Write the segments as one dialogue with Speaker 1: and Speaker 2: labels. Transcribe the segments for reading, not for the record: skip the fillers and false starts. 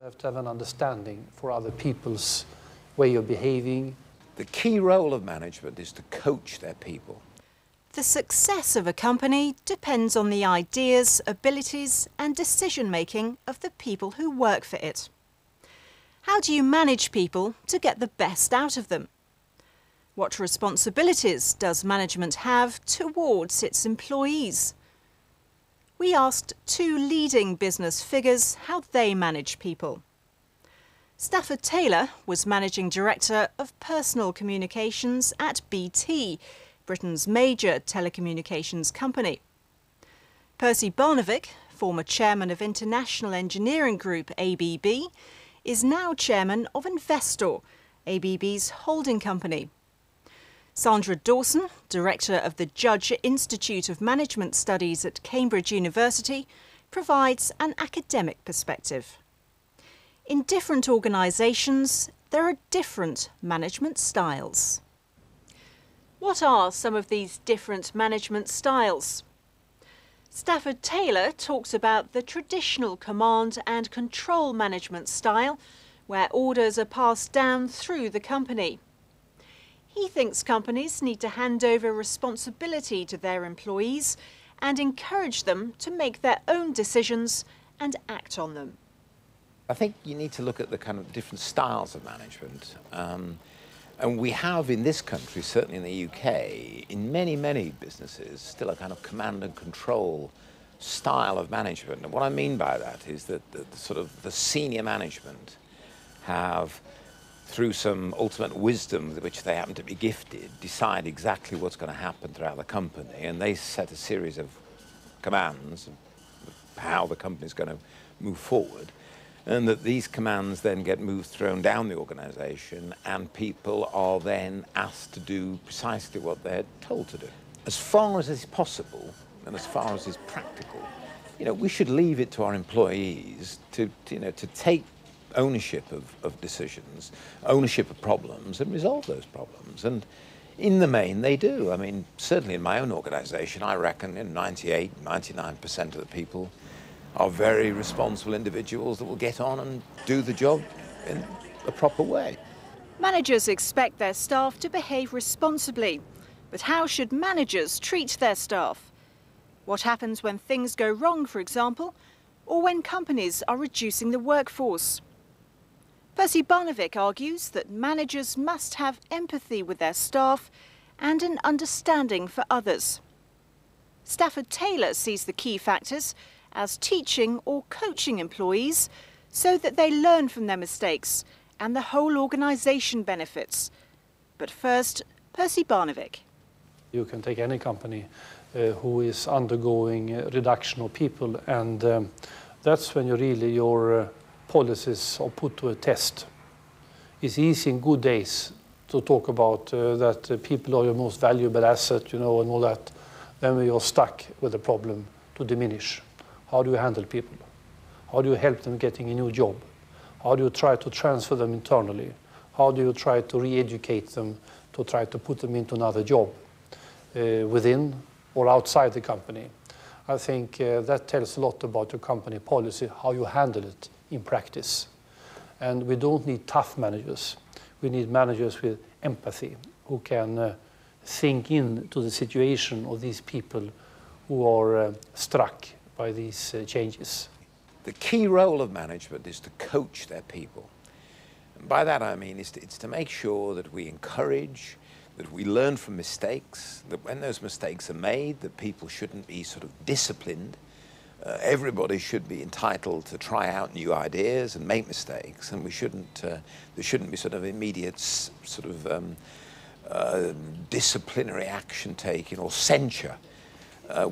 Speaker 1: have to have an understanding for other people's way of behaving.
Speaker 2: The key role of management is to coach their people.
Speaker 3: The success of a company depends on the ideas, abilities and decision-making of the people who work for it. How do you manage people to get the best out of them? What responsibilities does management have towards its employees? We asked two leading business figures how they manage people. Stafford Taylor was Managing Director of Personal Communications at BT, Britain's major telecommunications company. Percy Barnevik, former chairman of International Engineering Group ABB, is now chairman of Investor, ABB's holding company. Sandra Dawson, director of the Judge Institute of Management Studies at Cambridge University, provides an academic perspective. In different organisations, there are different management styles. What are some of these different management styles? Stafford Taylor talks about the traditional command and control management style, where orders are passed down through the company. He thinks companies need to hand over responsibility to their employees and encourage them to make their own decisions and act on them.
Speaker 2: I think you need to look at the kind of different styles of management. And we have in this country, certainly in the UK, in many, many businesses, still a kind of command and control style of management. And what I mean by that is that the senior management have, through some ultimate wisdom with which they happen to be gifted, decide exactly what's going to happen throughout the company. And they set a series of commands of how the company is going to move forward. And that these commands then get thrown down the organisation, and people are then asked to do precisely what they're told to do. As far as is possible, and as far as is practical, we should leave it to our employees to take ownership of decisions, ownership of problems, and resolve those problems. And in the main, they do. I mean, certainly in my own organisation, I reckon 98, 99% of the people are very responsible individuals that will get on and do the job in a proper way.
Speaker 3: Managers expect their staff to behave responsibly, but how should managers treat their staff? What happens when things go wrong, for example, or when companies are reducing the workforce? Percy Barnevik argues that managers must have empathy with their staff and an understanding for others. Stafford Taylor sees the key factors as teaching or coaching employees so that they learn from their mistakes and the whole organisation benefits. But first, Percy Barnevik.
Speaker 1: You can take any company who is undergoing a reduction of people, and that's when your policies are put to a test. It's easy in good days to talk about that people are your most valuable asset, and all that. Then when you're stuck with a problem to diminish. How do you handle people? How do you help them getting a new job? How do you try to transfer them internally? How do you try to re-educate them to try to put them into another job within or outside the company? I think that tells a lot about your company policy, how you handle it in practice. And we don't need tough managers. We need managers with empathy who can think into the situation of these people who are struck by these changes.
Speaker 2: The key role of management is to coach their people. And by that I mean it's to make sure that we encourage, that we learn from mistakes, that when those mistakes are made, that people shouldn't be sort of disciplined. Everybody should be entitled to try out new ideas and make mistakes, and there shouldn't be sort of immediate disciplinary action taken or censure.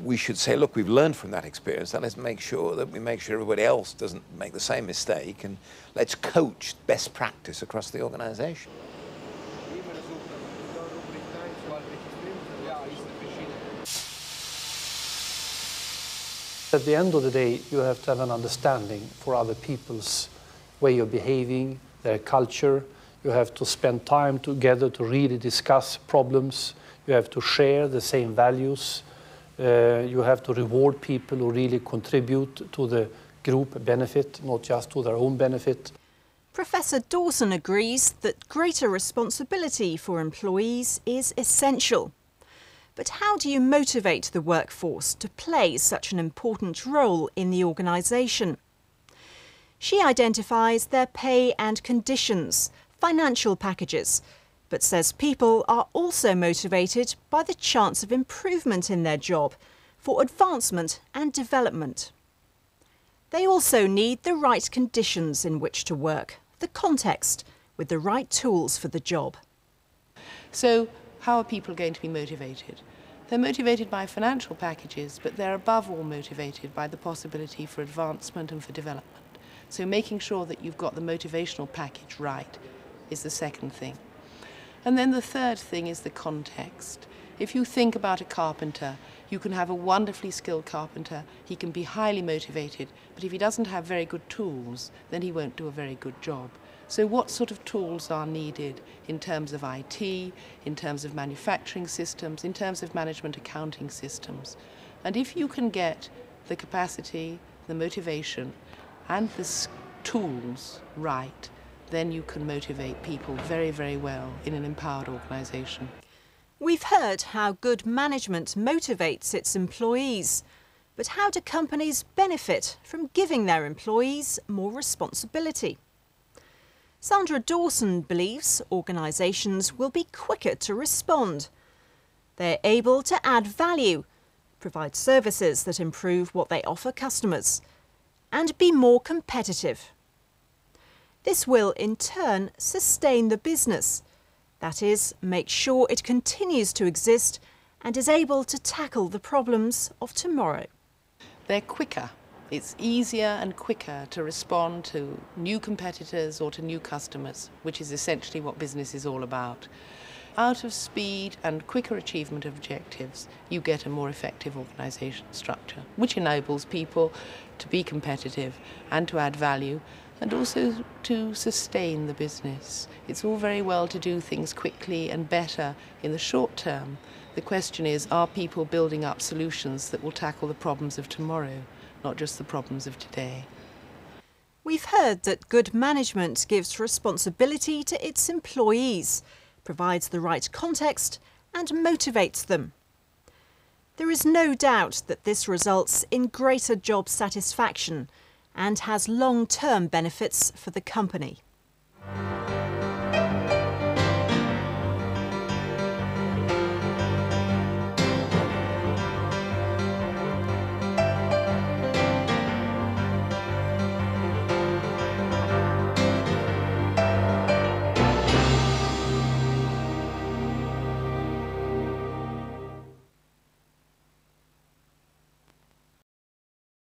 Speaker 2: We should say, look, we've learned from that experience, and let's make sure that everybody else doesn't make the same mistake, and let's coach best practice across the organisation.
Speaker 1: At the end of the day, you have to have an understanding for other people's way of behaving, their culture. You have to spend time together to really discuss problems. You have to share the same values. You have to reward people who really contribute to the group benefit, not just to their own benefit.
Speaker 3: Professor Dawson agrees that greater responsibility for employees is essential. But how do you motivate the workforce to play such an important role in the organisation? She identifies their pay and conditions, financial packages, but says people are also motivated by the chance of improvement in their job, for advancement and development. They also need the right conditions in which to work, the context, with the right tools for the job.
Speaker 4: So how are people going to be motivated? They're motivated by financial packages, but they're above all motivated by the possibility for advancement and for development. So making sure that you've got the motivational package right is the second thing. And then the third thing is the context. If you think about a carpenter, you can have a wonderfully skilled carpenter, he can be highly motivated, but if he doesn't have very good tools, then he won't do a very good job. So what sort of tools are needed in terms of IT, in terms of manufacturing systems, in terms of management accounting systems? And if you can get the capacity, the motivation, and the tools right, then you can motivate people very, very well in an empowered organisation.
Speaker 3: We've heard how good management motivates its employees, but how do companies benefit from giving their employees more responsibility? Sandra Dawson believes organisations will be quicker to respond. They're able to add value, provide services that improve what they offer customers, and be more competitive. This will in turn sustain the business, that is, make sure it continues to exist and is able to tackle the problems of tomorrow.
Speaker 4: They're quicker. It's easier and quicker to respond to new competitors or to new customers, which is essentially what business is all about. Out of speed and quicker achievement of objectives, you get a more effective organisation structure, which enables people to be competitive and to add value and also to sustain the business. It's all very well to do things quickly and better in the short term. The question is, are people building up solutions that will tackle the problems of tomorrow, not just the problems of today?
Speaker 3: We've heard that good management gives responsibility to its employees, provides the right context and motivates them. There is no doubt that this results in greater job satisfaction and has long-term benefits for the company.